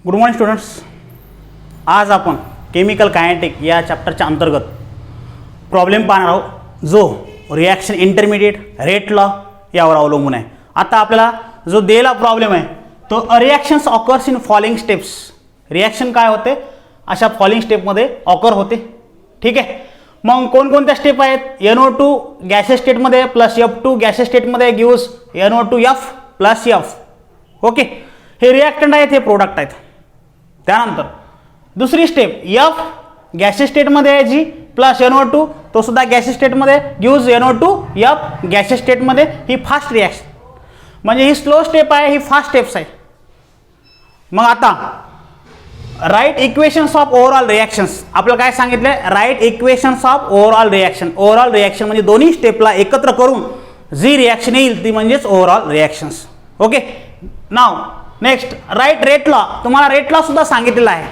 Good morning students. आज आपण chemical kinetic या चॅप्टरच्या अंतर्गत प्रॉब्लेम पाहणार आहोत जो रिॲक्शन इंटरमिडिएट रेट लॉ यावर अवलंबून आहे. आता आपल्याला जो दिलेला प्रॉब्लेम आहे तो reactions occurs in following steps. Reaction काय होते अशा फॉलोइंग स्टेपमध्ये ऑकर होते. ठीक आहे. मग कोणकोणत्या स्टेप आहेत? NO2 गॅसेस स्टेटमध्ये प्लस F2 गॅसेस स्टेटमध्ये gives NO2F plus F. Okay. हे रिॲक्टंट आहेत, हे प्रोडक्ट आहेत. त्यानंतर दुसरी स्टेप F गॅसेस स्टेटमध्ये आहे जी प्लस NO2 तो सुद्धा गॅसेस स्टेटमध्ये गिव्स NO2F गॅसेस स्टेटमध्ये. ही फास्ट रिॲक्शन म्हणजे ही स्लो स्टेप आहे, ही फास्ट स्टेप्स आहे. मग आता write equations of overall reactions. आपल्याला काय सांगितलं? Write equations of overall reaction. Overall reaction म्हणजे दोन्ही स्टेपला एकत्र करून जी रिॲक्शन येईल ती म्हणजेच ओव्हरऑल रिॲक्शन्स. ओके. नाव नेक्स्ट राईट रेट लॉ. तुम्हाला रेट लॉ सुद्धा सांगितलेला आहे.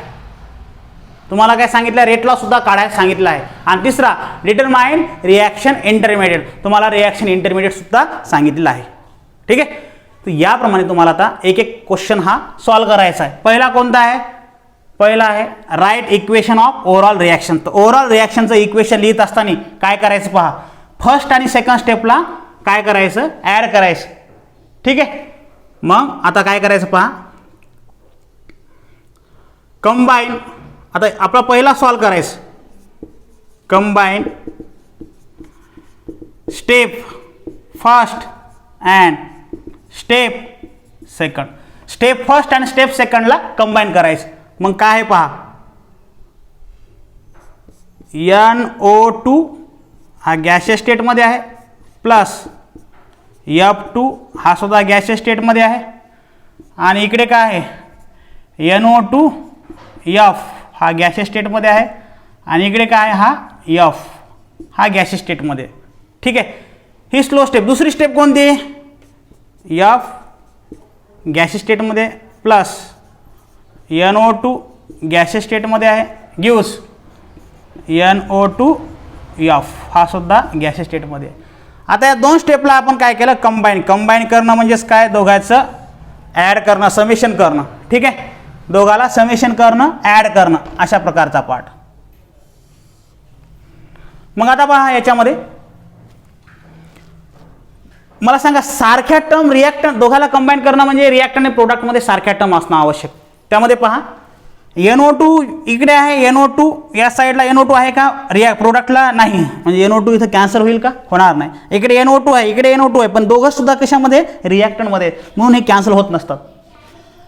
तुम्हाला काय सांगितलं? रेट लॉ सुद्धा काढायला सांगितलं आहे. आणि तिसरा डिटरमाइन रिॲक्शन इंटरमिडिएट. तुम्हाला रिॲक्शन इंटरमिडिएट सुद्धा सांगितलेलं आहे. ठीक आहे. तर याप्रमाणे तुम्हाला आता एक एक क्वेश्चन हा सॉल्व्ह करायचा आहे. पहिला कोणता आहे? पहिला आहे write equation of overall reaction. तर ओव्हरऑल रिॲक्शनचं इक्वेशन लिहित असताना काय करायचं पहा. फर्स्ट आणि सेकंड स्टेपला काय करायचं? ॲड करायचं. ठीक आहे. मग आता काय करायचं पहा. कंबाईन. आता आपला पहिला सॉल्व करायचं. Combine step first and step second. Step first आणि स्टेप सेकंडला कंबाईन करायचं. मग काय आहे पहा. NO2 हा गॅसेस स्टेटमध्ये आहे प्लस F2 हा सुद्धा गॅसेस स्टेटमध्ये आहे. आणि इकडे काय आहे? NO2F हा गॅसेस स्टेटमध्ये आहे. आणि इकडे काय आहे? हा F हा गॅसेस स्टेटमध्ये. ठीक आहे. ही स्लो स्टेप. दुसरी स्टेप कोणती? F गॅसेस स्टेटमध्ये प्लस NO2 गॅसेस स्टेटमध्ये आहे गिव्स NO2F हा सुद्धा गॅसेस स्टेटमध्ये. आता या दोन स्टेपला आपण काय केलं? कंबाईन. कंबाईन करणं म्हणजेच काय? दोघांचं ॲड करणं, समेशन करणं. ठीक आहे. दोघाला समेशन करणं, ॲड करणं अशा प्रकारचा पार्ट. मग आता पहा याच्यामध्ये मला सांगा सारख्या टर्म रिॲक्टंट दोघाला कंबाईन करणं म्हणजे रिॲक्टंट आणि प्रोडक्टमध्ये सारख्या टर्म असणं आवश्यक. त्यामध्ये पहा NO2 इकडे आहे. NO2 या साईडला NO2 आहे का? प्रोडक्टला नाही. म्हणजे NO2 इथं कॅन्सल होईल का? होणार नाही. इकडे NO2 आहे, इकडे NO2 आहे, पण दोघं सुद्धा कशामध्ये? रिॲक्टंटमध्ये, म्हणून हे कॅन्सल होत नसतात.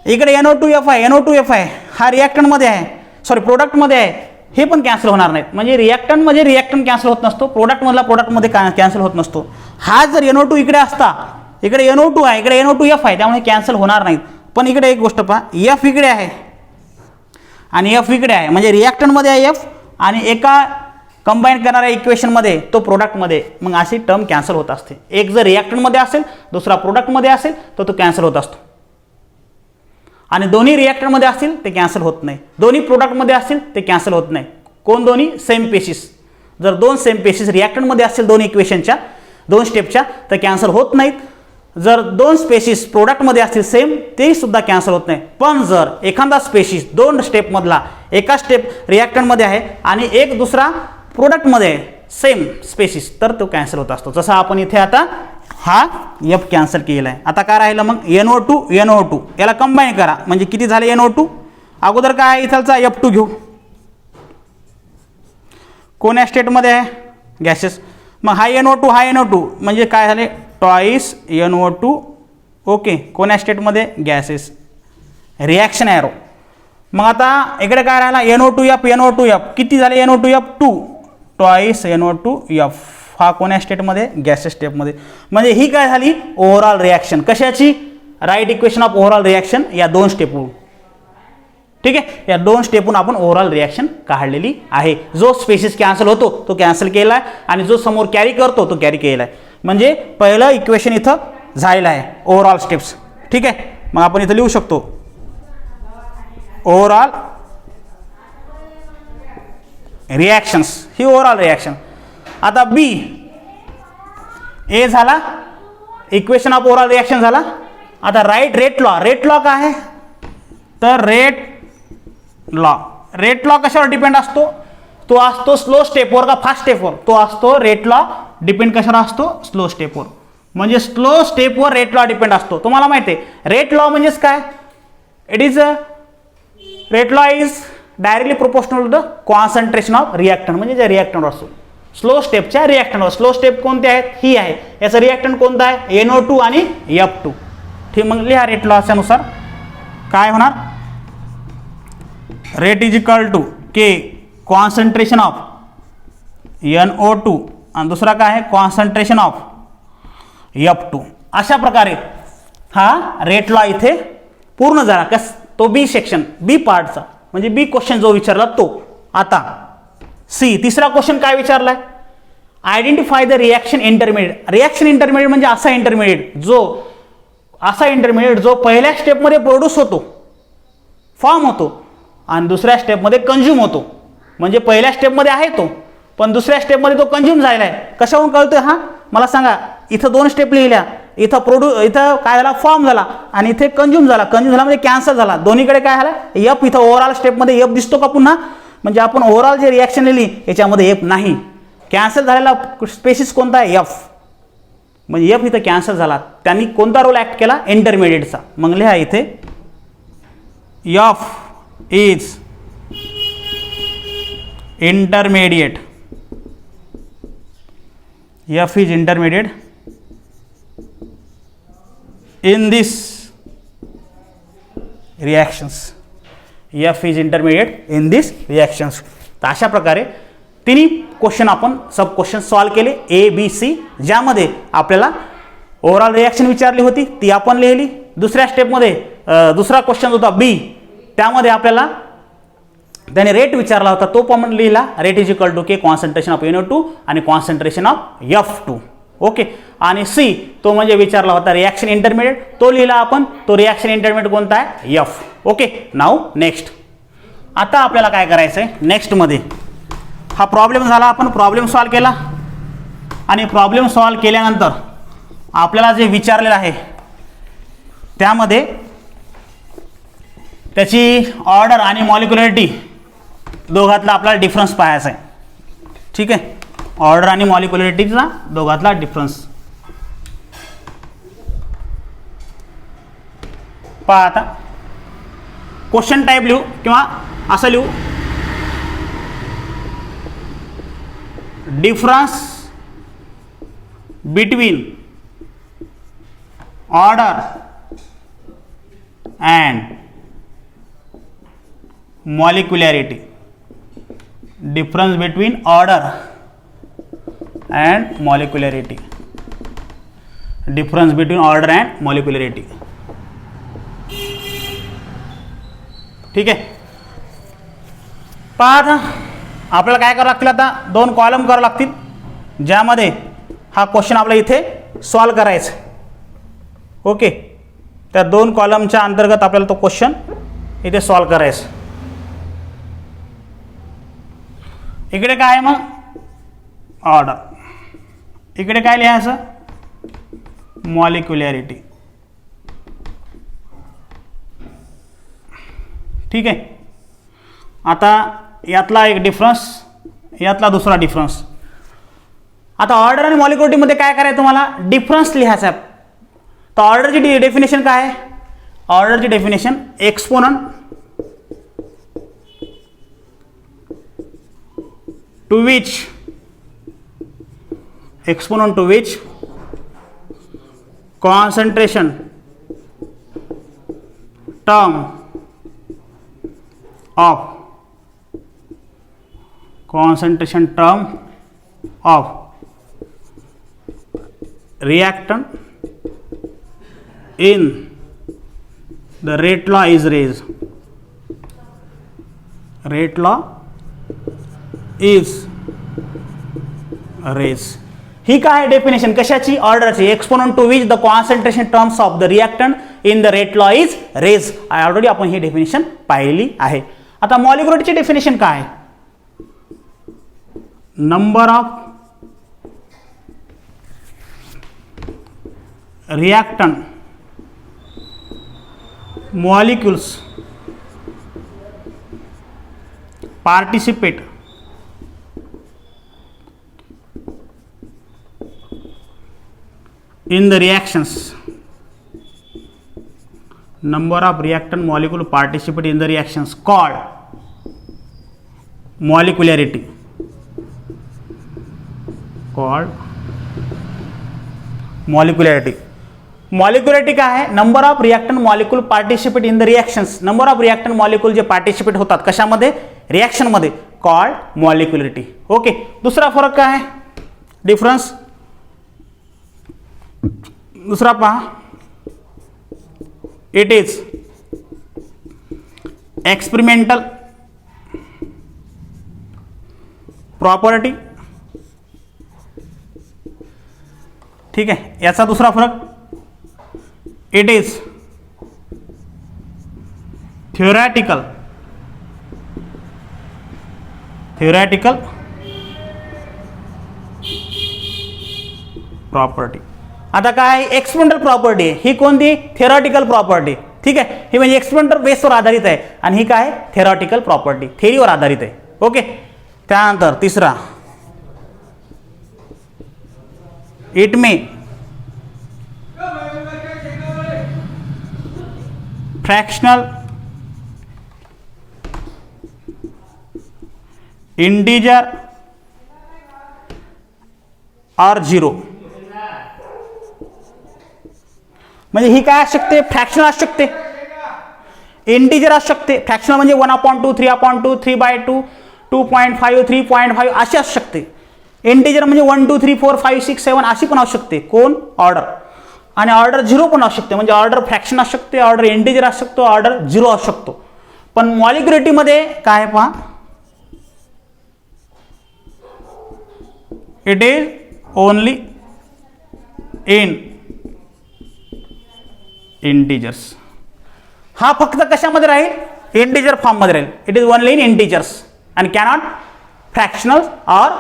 इकडे NO2F आहे, NO2F आहे, हा रिॲक्टंटमध्ये आहे, सॉरी प्रोडक्टमध्ये आहे, हे पण कॅन्सल होणार नाहीत. म्हणजे रिॲक्टंटमध्ये रिॲक्टंट कॅन्सल होत नसतो, प्रोडक्टमधला प्रोडक्टमध्ये कॅन्सल होत नसतो. हा जर NO2 इकडे असता, इकडे NO2 आहे, इकडे NO2F आहे, त्यामुळे कॅन्सल होणार नाहीत. पण इकडे एक गोष्ट पहा, F इकडे आहे आणि F इकडे आहे, म्हणजे रिॲक्टंटमध्ये आहे F आणि एका कंबाईन करणाऱ्या इक्वेशनमध्ये तो प्रोडक्टमध्ये. मग अशी टर्म कॅन्सल होत असते. एक जर रिॲक्टंटमध्ये असेल, दुसरा प्रोडक्टमध्ये असेल तर तो कॅन्सल होत असतो. आणि दोन्ही रिॲक्टंटमध्ये असतील ते कॅन्सल होत नाही. दोन्ही प्रोडक्टमध्ये असतील ते कॅन्सल होत नाही. कोण? दोन्ही सेम पेशीस. जर दोन सेम पेशीस रिॲक्टंटमध्ये असतील दोन इक्वेशनच्या दोन स्टेपच्या तर कॅन्सल होत नाहीत. जर दोन स्पेशीस प्रोडक्टमध्ये असतील सेम ते सुद्धा कॅन्सल होत नाही. पण जर एखादा स्पेशीस दोन स्टेपमधला एका स्टेप रिॲक्टंटमध्ये आहे आणि एक दुसरा प्रोडक्टमध्ये आहे सेम स्पेशीस तर तो कॅन्सल होत असतो. जसं आपण इथे आता हा F कॅन्सल केला आहे. आता काय राहिलं मग? NO2 याला कंबाईन करा म्हणजे किती झाले? NO2 अगोदर काय इथलचा F2 घेऊ. कोण्या स्टेटमध्ये आहे? गॅसेस. मग हा NO2 म्हणजे काय झाले? Twice NO2. ओके. कोण्या स्टेटमध्ये? गॅसेस. Reaction arrow. मग आता इकडे काय राहिला? NO2F किती झाले? NO2F 2 ट्वाईस NO2F हा कोण्या स्टेटमध्ये? गॅसेस स्टेटमध्ये. म्हणजे ही काय झाली? Overall reaction. कशाची? Write equation of overall reaction या दोन स्टेपवरून. ठीक आहे. या दोन स्टेपवरून आपण ओव्हरऑल रिॲक्शन काढलेली आहे. जो स्पेसिस कॅन्सल होतो तो कॅन्सल केला आहे आणि जो समोर कॅरी करतो तो कॅरी केला आहे. म्हणजे पहिलं इक्वेशन इथं झालेलं आहे ओव्हरऑल स्टेप्स. ठीक आहे. मग आपण इथं लिहू शकतो ओव्हरऑल रिॲक्शन्स. ही ओव्हरऑल रिॲक्शन. आता B ए झाला इक्वेशन ऑफ ओव्हरऑल रिॲक्शन झाला. आता write rate law. Rate law काय आहे? तर रेट लॉ. रेट लॉ कशावर डिपेंड असतो? तो असतो स्लो स्टेपवर का फास्ट स्टेपवर? तो असतो रेट लॉ डिपेंड कशावर असतो? स्लो स्टेपवर. म्हणजे स्लो स्टेपवर रेट लॉ डिपेंड असतो. तुम्हाला माहिती आहे रेट लॉ म्हणजेच काय? It is rate law is directly proportional to the concentration of reactant. म्हणजे जे रिॲक्टंट असतो स्लो स्टेपच्या रिॲक्टंटवर. स्लो स्टेप कोणते आहेत? ही आहे. याचं रिॲक्टंट कोणतं आहे? NO2 आणि F2. ठीक, मग लिहा रेट लॉच्या नुसार काय होणार? Rate is equal to K concentration of NO2 आणि दुसरा काय आहे? Concentration of F2. अशा प्रकारे हा रेट लॉ इथे पूर्ण झाला. कस? तो बी सेक्शन, बी पार्टचा, म्हणजे बी क्वेश्चन जो विचारला तो. आता सी तिसरा क्वेश्चन काय विचारलाय? Identify the reaction intermediate. Reaction intermediate म्हणजे असा इंटरमिडिएट जो पहिल्या स्टेपमध्ये प्रोड्यूस होतो, फॉर्म होतो आणि दुसऱ्या स्टेपमध्ये कंझ्युम होतो. म्हणजे पहिल्या स्टेपमध्ये आहे तो, पण दुसऱ्या स्टेपमध्ये तो कंझ्युम झालेला आहे. कशावरून कळतोय हा? मला सांगा. इथं 2 स्टेप लिहिल्या, इथं काय झाला? फॉर्म झाला आणि इथे कंझ्युम झाला. कंझ्युम झाला म्हणजे कॅन्सल झाला. दोन्हीकडे काय झालं? एफ. इथं ओव्हरऑल स्टेपमध्ये एफ दिसतो का पुन्हा? म्हणजे आपण ओव्हरऑल जे रिॲक्शन लिहिली याच्यामध्ये एफ नाही. कॅन्सल झालेला स्पेसिस कोणता आहे? एफ. म्हणजे एफ इथं कॅन्सल झाला. त्यांनी कोणता रोल ॲक्ट केला? इंटरमिडिएटचा. मग लिहा इथे F is intermediate. F is intermediate in this reactions. F is intermediate in this reactions. तर अशा प्रकारे तिन्ही क्वेश्चन आपण सब क्वेश्चन सॉल्व केले ABC, ज्यामध्ये आपल्याला ओव्हरऑल रिॲक्शन विचारली होती ती आपण लिहिली. दुसऱ्या स्टेपमध्ये दुसरा क्वेश्चन होता B, त्यामध्ये आपल्याला त्याने रेट विचारला होता तो पण लिहिला. Rate is equal to K concentration of NO2 आणि कॉन्सन्ट्रेशन ऑफ F2. ओके. आणि सी तो म्हणजे विचारला होता रिॲक्शन इंटरमिडिएट, तो लिहिला आपण. तो रिॲक्शन इंटरमिडिएट कोणता आहे? F. ओके. Now next. आता आपल्याला काय करायचं आहे? नेक्स्टमध्ये हा प्रॉब्लेम झाला, आपण प्रॉब्लेम सॉल्व केला आणि प्रॉब्लेम सॉल्व केल्यानंतर आपल्याला जे विचारलेलं आहे त्यामध्ये त्याची ऑर्डर आणि मॉलिक्युलॅरिटी दोघातला आपल्याला डिफरन्स पाहायचा आहे. ठीक आहे. ऑर्डर आणि मॉलिक्युलॅरिटीचा दोघातला डिफरन्स पहा. आता क्वेश्चन टाईप लिहू किंवा असं लिहू, difference between order and molecularity. Difference between order and molecularity. Difference between order and molecularity. ठीक आहे. पहा, आपल्याला काय करावं लागतील? आता 2 कॉलम करावं लागतील, ज्यामध्ये हा क्वेश्चन आपल्या इथे सॉल्व करायचा. ओके. त्या 2 कॉलमच्या अंतर्गत आपल्याला तो क्वेश्चन इथे सॉल्व करायचा. इकडे काय आहे मग? ऑर्डर. इकडे काय लिहायचं? मॉलिक्युलॅरिटी. ठीक आहे. आता यातला एक डिफरन्स, यातला दुसरा डिफरन्स. आता ऑर्डर आणि मॉलिक्युलॅरिटीमध्ये काय करायचं? तुम्हाला डिफरन्स लिहायचा आहे. तर ऑर्डरची डेफिनेशन काय आहे? ऑर्डरची definition exponent to which concentration term of reactant in the rate law is raised. Rate law is raised. ही काय डेफिनेशन कशाची? ऑर्डरची. Exponent to which the concentration terms of the reactant in the rate law is raise. Already आपण ही definition पाहिलेली आहे. आता मॉलिक्युलॅरिटीची डेफिनेशन काय? Number of reactant molecules participate in the reactions, number of reactant molecule participate in the reactions called molecularity, मॉलिक्युलॅरिटी काय आहे? Number of reactant molecule participate in the reactions, number of reactant molecule जे participate होतात कशामध्ये? Reaction मध्ये, called मॉलिक्युलॅरिटी. Okay. दुसरा फरक काय आहे? डिफरन्स दुसरा पहा, इट इज एक्सपेरिमेंटल प्रॉपर्टी. ठीक आहे. याचा दुसरा फरक, इट इज theoretical प्रॉपर्टी. आता काय? एक्सपेरिमेंटल प्रॉपर्टी ही कोणती? Theoretical property. ठीक आहे. ही म्हणजे एक्सपेरिमेंटल बेसवर आधारित आहे आणि ही काय? थेरॉटिकल प्रॉपर्टी, थेरीवर आधारित आहे. ओके. त्यानंतर तिसरा, इट मे फ्रॅक्शनल इंटीजर और झिरो. म्हणजे ही काय असू शकते? फ्रॅक्शनल असू शकते, इंटीजर असू शकते. फ्रॅक्शनल म्हणजे 1/2, 3/2, 3/2, 2.5, 3.5 अशी असू शकते. इंटीजर म्हणजे 1 2 3 4 5 6 7 अशी पण असू शकते. कोण? ऑर्डर. आणि ऑर्डर झिरो पण असू शकते, म्हणजे ऑर्डर फ्रॅक्शन असू शकते, ऑर्डर इंटीजर असू शकतो, ऑर्डर झिरो असू शकतो. पण मॉलिक्युलॅरिटी मध्ये काय पहा, it is only in integers. हा फक्त कशामध्ये राहील? इंटीजर फॉर्म मध्ये राहील. It is only in integers and cannot fractional or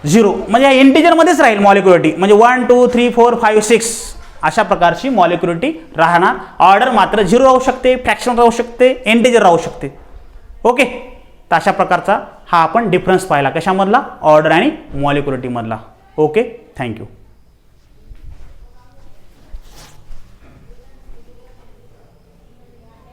zero. म्हणजे इंटीजर मध्येच राहील मॉलिक्युलॅरिटी, म्हणजे 1 2 3 4 5 6 अशा प्रकारची मॉलिक्युलॅरिटी राहणार. ऑर्डर मात्र झिरो राहू शकते, फ्रॅक्शनल राहू शकते, इंटीजर राहू शकते. ओके. तर अशा प्रकारचा हा आपण डिफरन्स पाहिला कशामधला? ऑर्डर आणि मॉलिक्युलॅरिटी मधला. ओके. थँक्यू.